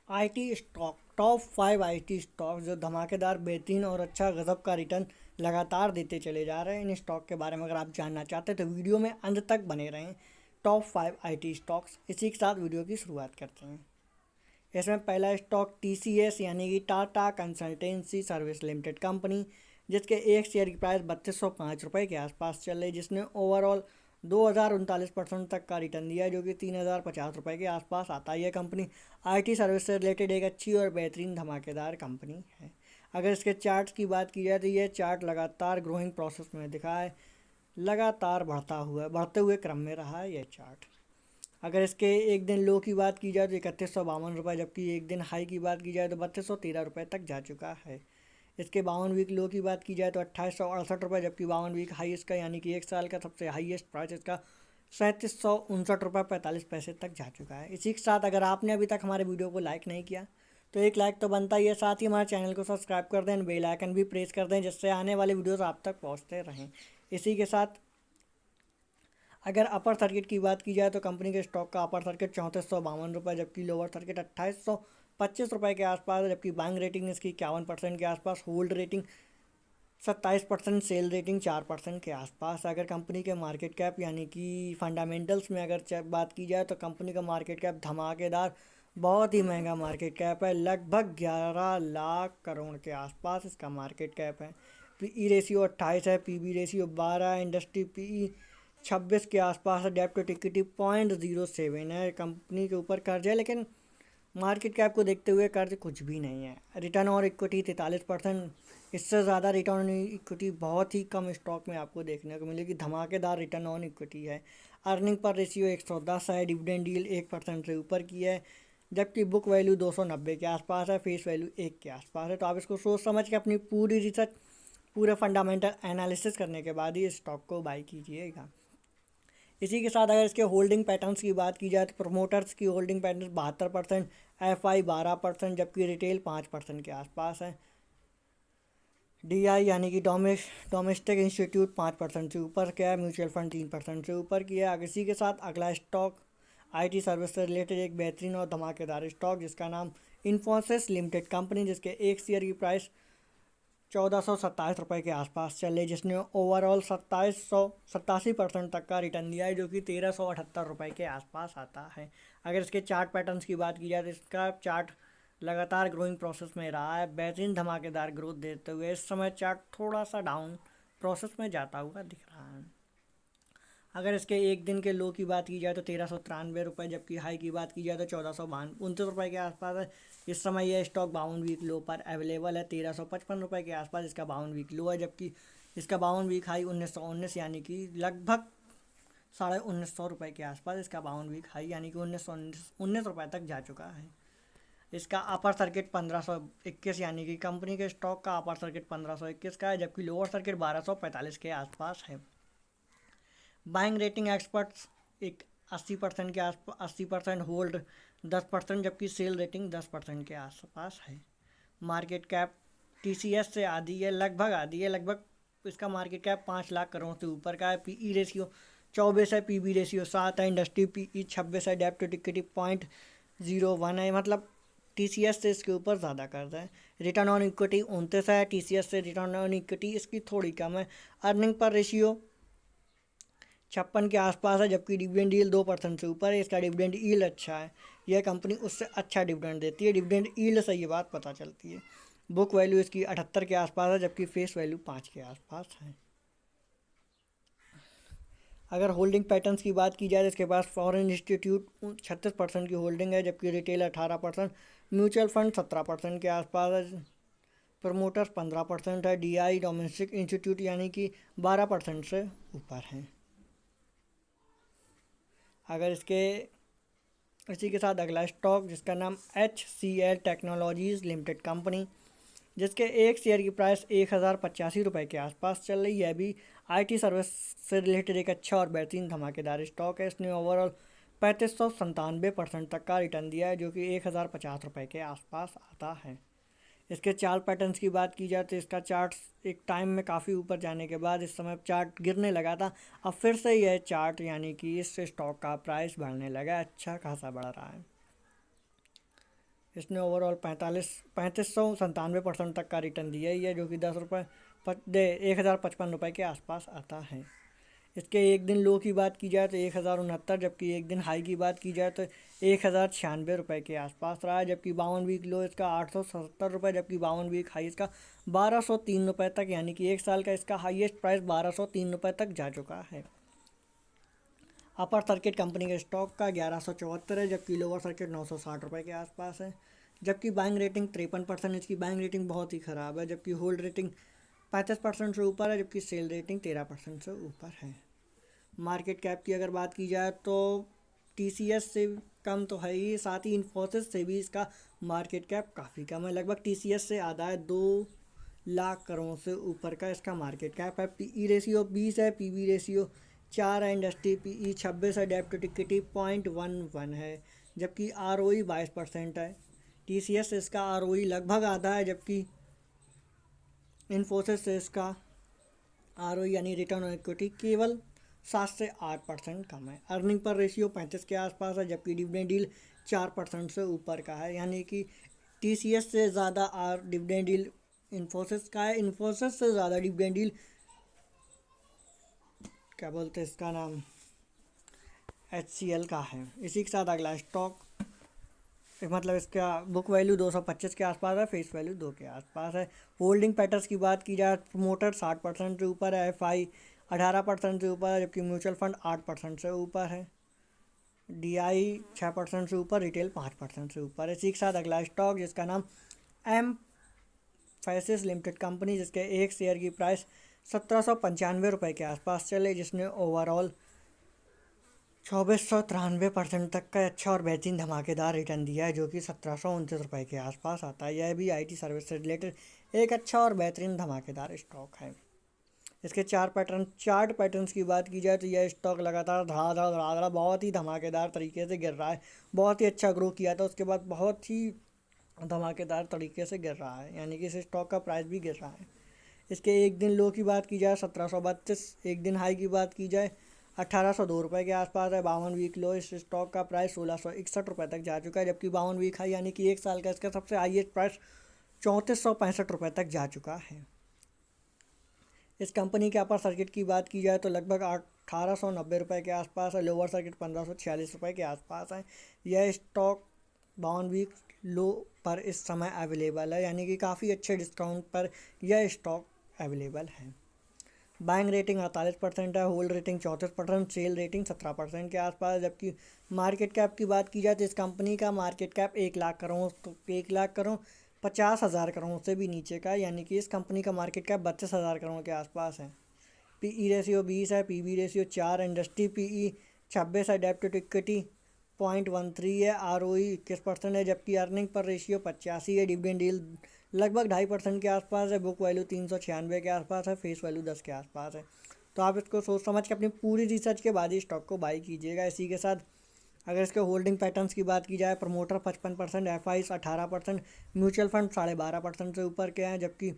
IT stock, top 5 IT stock जो धमाकेदार, बेहतरीन और अच्छा गजब का रिटर्न लगातार देते चले जा रहे हैं। इन स्टॉक के बारे में अगर आप जानना चाहते हैं तो वीडियो में अंत तक बने रहें। टॉप 5 आईटी स्टॉक्स, इसी के साथ वीडियो की शुरुआत करते हैं। इसमें पहला स्टॉक टीसीएस यानी कि Tata consultancy service limited company, जिसके एक शेयर की प्राइस 3205 के आसपास चल रही, जिसने ओवरऑल 2039% तक का रिटर्न दिया है, जो कि 3050 के आसपास आता है। यह कंपनी आईटी सर्विस से रिलेटेड एक अच्छी और बेहतरीन धमाकेदार कंपनी है। अगर इसके चार्ट्स की बात की जाए तो यह चार्ट लगातार ग्रोइंग प्रोसेस में दिखा है, लगातार बढ़ते हुए क्रम में रहा है यह चार्ट। अगर इसके एक दिन लो की बात की जाए तो 3152 रुपये, जबकि एक दिन हाई की बात की जाए तो 3213 रुपये तक जा चुका है। इसके 52 वीक लो की बात की जाए तो 2868 रुपये, जबकि 52 वीक हाई इसका यानी कि एक साल का सबसे हाईएस्ट प्राइस इसका 3759 रुपये 45 पैसे तक जा चुका है। इसी के साथ अगर आपने अभी तक हमारे वीडियो को लाइक नहीं किया तो एक लाइक तो बनता ही है, साथ ही हमारे चैनल को सब्सक्राइब कर दें, बेल आइकन भी प्रेस कर दें, जिससे आने वाले वीडियोस आप तक पहुंचते रहें। इसी के साथ अगर अपर सर्किट की बात की जाए तो कंपनी के स्टॉक का अपर सर्किट 3452 रुपये, जबकि लोअर सर्किट 2825 रुपये के आसपास है, जबकि बाइंग रेटिंग इसकी 51% के आसपास, होल्ड रेटिंग 27%, सेल रेटिंग 4% के आसपास। अगर कंपनी के मार्केट कैप यानी कि फंडामेंटल्स में अगर बात की जाए तो कंपनी का मार्केट कैप धमाकेदार, बहुत ही महंगा मार्केट कैप है, लगभग 11 लाख करोड़ के आसपास इसका मार्केट कैप है। पीई रेशियो 28 है, पीबी रेशियो 12 है, इंडस्ट्री पीई 26 के आसपास है, डेब्ट टू इक्विटी 0.07 है। कंपनी के ऊपर कर्ज है, लेकिन मार्केट कैप को देखते हुए कर्ज कुछ भी नहीं है। रिटर्न और इक्विटी 43%, इससे ज़्यादा रिटर्न ऑन इक्विटी बहुत ही कम स्टॉक में आपको देखने को मिलेगी। धमाकेदार रिटर्न ऑन इक्विटी है। अर्निंग पर रेशियो 110 है, डिविडेंड यील्ड 1% से ऊपर की है, जबकि बुक वैल्यू 290 के आसपास है, फेस वैल्यू 1 के आसपास है। तो आप इसको सोच समझ के अपनी पूरी रिसर्च, पूरे फंडामेंटल एनालिसिस करने के बाद ही इस स्टॉक को बाई कीजिएगा। इसी के साथ अगर इसके होल्डिंग पैटर्न्स की बात की जाए तो प्रमोटर्स की होल्डिंग पैटर्न 72%, एफआई 12%, जबकि रिटेल 5% के आसपास है। डीआई यानी कि डोमेस्टिक इंस्टीट्यूट 5% से ऊपर किया है, म्यूचुअल फंड 3% से ऊपर किया है। इसी के साथ अगला स्टॉक आईटी सर्विस से रिलेटेड एक बेहतरीन और धमाकेदार स्टॉक, जिसका नाम इन्फोसिस लिमिटेड कंपनी, जिसके एक शेयर की प्राइस 1427 रुपये के आसपास चले, जिसने ओवरऑल 2787% तक का रिटर्न दिया है, जो कि 1378 रुपये के आसपास आता है। अगर इसके चार्ट पैटर्न्स की बात की जाए तो इसका चार्ट लगातार ग्रोइंग प्रोसेस में रहा है, बेहतरीन धमाकेदार ग्रोथ देते हुए इस समय चार्ट थोड़ा सा डाउन प्रोसेस में जाता हुआ दिख रहा है। अगर इसके एक दिन के लो की बात की जाए तो 1393 रुपये, जबकि हाई की बात की जाए तो 1429 रुपये के आसपास है। इस समय यह स्टॉक 52 वीक लो पर अवेलेबल है, 1355 रुपये के आसपास इसका 52 वीक लो है, जबकि इसका 52 वीक हाई 1919 यानी कि लगभग 1950 रुपये के आसपास इसका 52 वीक हाई यानी कि 1919 रुपये तक जा चुका है। इसका अपर सर्किट 1521 यानी कि कंपनी के स्टॉक का अपर सर्किट 1521 का है, जबकि लोअर सर्किट 1245 के आसपास है। बाइंग रेटिंग एक्सपर्ट्स एक 80% के आसपास, 80%, होल्ड 10%, जबकि सेल रेटिंग 10% के आसपास है। मार्केट कैप टीसीएस से आधी है, लगभग इसका मार्केट कैप 5 लाख करोड़ से ऊपर का है। पीई रेशियो 24 है, पीबी रेशियो 7 है, इंडस्ट्री पीई 26 है, डेब्ट टू इक्विटी 0.01 है, मतलब टीसीएस से इसके ऊपर ज़्यादा कर्ज है। रिटर्न ऑन इक्विटी 29 है, टीसीएस से रिटर्न ऑन इक्विटी इसकी थोड़ी कम है। अर्निंग पर रेशियो 56 के आसपास है, जबकि डिविडेंड यील्ड 2% से ऊपर है। इसका डिविडेंड यील्ड अच्छा है, यह कंपनी उससे अच्छा डिविडेंड देती है, डिविडेंड यील्ड से ये बात पता चलती है। बुक वैल्यू इसकी 78 के आसपास है, जबकि फेस वैल्यू 5 के आसपास है। अगर होल्डिंग पैटर्न्स की बात की जाए तो इसके पास फॉरेन इंस्टीट्यूट 36% की होल्डिंग है, जबकि रिटेल 18%, म्यूचुअल फंड 17% के आसपास है, प्रमोटर्स 15% है, डीआई डोमेस्टिक इंस्टीट्यूट यानी कि 12% से ऊपर हैं। अगर इसी के साथ अगला स्टॉक, जिसका नाम HCL टेक्नोलॉजीज़ लिमिटेड कंपनी, जिसके एक शेयर की प्राइस 1085 रुपये के आसपास चल रही है, भी आईटी सर्विस से रिलेटेड एक अच्छा और बेहतरीन धमाकेदार स्टॉक है। इसने ओवरऑल 3597% तक का रिटर्न दिया है, जो कि 1050 रुपये के आसपास आता है। इसके चार्ट पैटर्न्स की बात की जाए तो इसका चार्ट एक टाइम में काफ़ी ऊपर जाने के बाद इस समय चार्ट गिरने लगा था, अब फिर से यह चार्ट यानी कि इस स्टॉक का प्राइस बढ़ने लगा, अच्छा खासा बढ़ रहा है। इसने ओवरऑल 3597% तक का रिटर्न दिया ही है, जो कि 1055 रुपये के आसपास आता है। इसके एक दिन लो की बात की जाए तो 1069, जबकि एक दिन हाई की बात की जाए तो 1096 रुपये के आसपास रहा है। जबकि 52 वीक लो इसका 877 रुपये, जबकि 52 वीक हाई इसका 1203 रुपये तक, यानी कि एक साल का इसका हाईएस्ट प्राइस 1203 रुपये तक जा चुका है। अपर सर्किट कंपनी के स्टॉक का 1174 है, जबकि लोअर सर्किट 960 रुपये के आसपास है। जबकि बाइंग रेटिंग 53%, इसकी बाइंग रेटिंग बहुत ही ख़राब है। जबकि होल्ड रेटिंग 35% से ऊपर है, जबकि सेल रेटिंग 13% से ऊपर है। मार्केट कैप की अगर बात की जाए तो टीसीएस से कम तो है ही, साथ ही इन्फोसिस से भी इसका मार्केट कैप काफ़ी कम है। लगभग टीसीएस से आधा है, 2 लाख करोड़ से ऊपर का इसका मार्केट कैप है। पीई रेशियो 20 है, पीबी रेशियो 4 है, इंडस्ट्री पीई 26 है, डेब्ट टू इक्विटी 0.11 है, जबकि आरओई 22% है। टीसीएस से इसका आरओई लगभग आधा है, जबकि इन्फोसिस से इसका आरओई यानी रिटर्न ऑन इक्विटी केवल 7 से 8% कम है। अर्निंग पर रेशियो 35 के आसपास है, जबकि डिविडेंड डील 4% से ऊपर का है, यानी कि टीसीएस से ज़्यादा डिविडेंड डील इन्फोसिस का है। इन्फोसिस से ज़्यादा डिविडेंड डील क्या बोलते हैं इसका नाम एचसीएल का है। इसी के साथ अगला स्टॉक, मतलब इसका बुक वैल्यू 225 के आसपास है, फेस वैल्यू 2 के आसपास है। होल्डिंग पैटर्न्स की बात की जाए, प्रोमोटर 60% से ऊपर है, एफआई 18% से ऊपर है, जबकि म्यूचुअल फंड 8% से ऊपर है, डीआई 6% से ऊपर, रिटेल 5% से ऊपर है। इसी के साथ अगला स्टॉक जिसका नाम एम फैसिस लिमिटेड कंपनी, जिसके एक शेयर की प्राइस 1795 रुपये के आसपास चले, जिसने ओवरऑल 2493% तक का अच्छा और बेहतरीन धमाकेदार रिटर्न दिया है, जो कि 1729 रुपये के आसपास आता है। यह भी आईटी सर्विस से रिलेटेड एक अच्छा और बेहतरीन धमाकेदार स्टॉक है। इसके चार्ट पैटर्न्स की बात की जाए तो यह स्टॉक लगातार धड़ाधड़ बहुत ही धमाकेदार तरीके से गिर रहा है। बहुत ही अच्छा ग्रो किया था, उसके बाद बहुत ही धमाकेदार तरीके से गिर रहा है, यानी कि इस स्टॉक का प्राइस भी गिर रहा है। इसके एक दिन लो की बात की जाए 1732, एक दिन हाई की बात की जाए 1802 रुपये के आसपास है। 52 वीक लो इस स्टॉक का प्राइस 1661 रुपये तक जा चुका है, जबकि 52 वीक हाई यानी कि एक साल का इसका सबसे हाईएस्ट प्राइस 3465 रुपये तक जा चुका है। इस कंपनी के अपर सर्किट की बात की जाए तो लगभग 1890 रुपये के आसपास है, लोअर सर्किट 1546 रुपये के आसपास है। यह स्टॉक 52 वीक लो पर इस समय अवेलेबल है, यानी कि काफ़ी अच्छे डिस्काउंट पर यह स्टॉक अवेलेबल है। बाइंग रेटिंग 48% है, होल्ड रेटिंग 34%, सेल रेटिंग 17% के आसपास। जबकि मार्केट कैप की बात की जाए तो इस कंपनी का मार्केट कैप 1 लाख करोड़, तो 1,50,000 करोड़ से भी नीचे का है, यानी कि इस कंपनी का मार्केट कैप 32,000 करोड़ के आसपास है। पीई रेशियो 20 है, पीबी रेशियो 4 है, इंडस्ट्री पीई 26 है, डेब्ट टू इक्विटी 0.13 है, आरओई 21% है, जबकि अर्निंग पर रेशियो 85 है, डिविडेंड यील्ड लगभग 2.5% के आसपास है, बुक वैल्यू 396 के आसपास है, फेस वैल्यू 10 के आसपास है। तो आप इसको सोच समझ के अपनी पूरी रिसर्च के बाद ही स्टॉक को बाई कीजिएगा। इसी के साथ अगर इसके होल्डिंग पैटर्न्स की बात की जाए, प्रमोटर 55%, एफआई 18%, म्यूचुअल फंड 12.5% से ऊपर के हैं, जबकि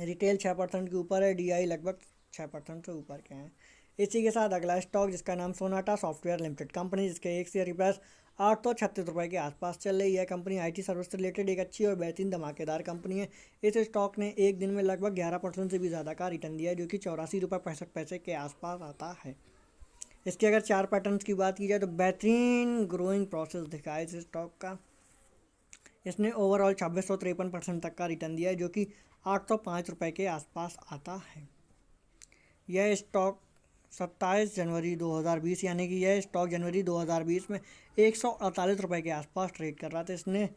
रिटेल 6% के ऊपर है, डीआई लगभग 6% से ऊपर के हैं। इसी के साथ अगला स्टॉक जिसका नाम सोनाटा सॉफ्टवेयर लिमिटेड कंपनी, जिसके एक शेयर की प्राइस 836 रुपये के आसपास चल रही है। कंपनी आईटी सर्विस से रिलेटेड एक अच्छी और बेहतरीन धमाकेदार कंपनी है। इस स्टॉक ने एक दिन में लगभग 11% से भी ज़्यादा का रिटर्न दिया है, जो कि 84.65 रुपये के आसपास आता है। इसके अगर चार पैटर्न्स की बात की जाए तो बेहतरीन ग्रोइंग प्रोसेस दिखा है इस स्टॉक का। इसने ओवरऑल 2653% तक का रिटर्न दिया है, जो कि 805 रुपये के आसपास आता है। यह स्टॉक 27 जनवरी 2020, यानी कि यह स्टॉक जनवरी 2020 में 148 रुपये के आसपास ट्रेड कर रहा था। इसने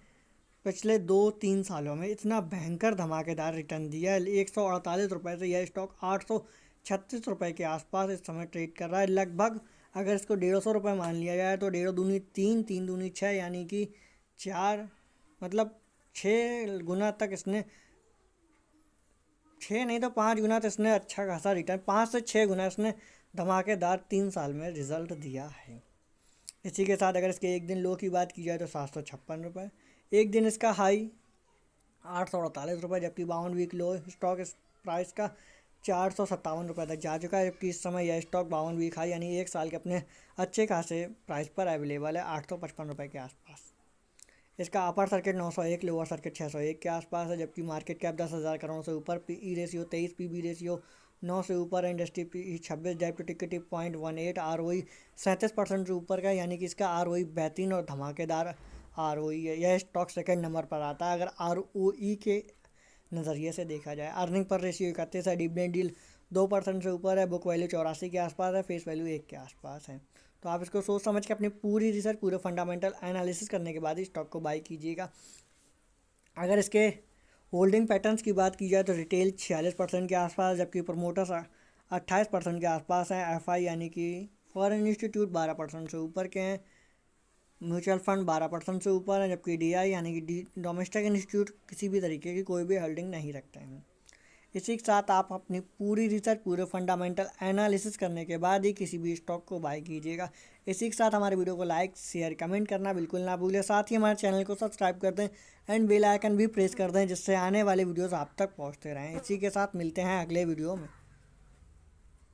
पिछले 2-3 सालों में इतना भयंकर धमाकेदार रिटर्न दिया है। 148 रुपये से यह स्टॉक 836 रुपये के आसपास इस समय ट्रेड कर रहा है। लगभग अगर इसको 150 रुपये मान लिया जाए तो 1.5 दूनी 3, 3 दूनी 6, यानी कि 4 मतलब 6 गुना तक इसने, 6 नहीं तो 5 गुना तो इसने अच्छा खासा रिटर्न, 5 से 6 गुना इसने धमाकेदार 3 साल में रिजल्ट दिया है। इसी के साथ अगर इसके एक दिन लो की बात की जाए तो 756 रुपये, एक दिन इसका हाई 848 रुपये, जबकि 52 वीक लो स्टॉक इस प्राइस का 457 रुपये तक जा चुका है, जबकि इस समय यह स्टॉक 52 वीक हाई यानी एक साल के अपने अच्छे खासे प्राइस पर अवेलेबल है 855 रुपये के आसपास। इसका अपर सर्किट 901, लोअर सर्किट 601 के आसपास है, जबकि मार्केट कैप 10,000 करोड़ से ऊपर, पीई रेशियो 23, पीबी रेशियो 9 से ऊपर, industry P 26, debt to equity 0.18, ROE 37% से ऊपर का, यानी कि इसका आरओई बेहतरीन और धमाकेदार आरओई है। यह स्टॉक सेकंड नंबर पर आता है अगर आरओई के नज़रिए से देखा जाए। अर्निंग पर रेशियो 31 है, डिविडेंड डील 2% से ऊपर है, बुक वैल्यू 84 के आसपास है, फेस वैल्यू 1 के आसपास है। तो आप इसको सोच समझ के अपनी पूरी रिसर्च, पूरे फंडामेंटल एनालिसिस करने के बाद ही स्टॉक को बाई कीजिएगा। अगर इसके होल्डिंग पैटर्न्स की बात की जाए तो रिटेल 46% के आसपास, जबकि प्रमोटर्स 28% के आसपास हैं, एफआई यानी कि फॉरेन इंस्टीट्यूट 12% से ऊपर के हैं, म्यूचुअल फंड 12% से ऊपर है, जबकि डीआई यानी कि डोमेस्टिक इंस्टीट्यूट किसी भी तरीके की कोई भी होल्डिंग नहीं रखते हैं। इसी के साथ आप अपनी पूरी रिसर्च, पूरे फंडामेंटल एनालिसिस करने के बाद ही किसी भी स्टॉक को बाय कीजिएगा। इसी के साथ हमारे वीडियो को लाइक, शेयर, कमेंट करना बिल्कुल ना भूलें। साथ ही हमारे चैनल को सब्सक्राइब कर दें एंड बेल आइकन भी प्रेस कर दें, जिससे आने वाले वीडियोस आप तक पहुंचते रहें। इसी के साथ मिलते हैं अगले वीडियो में।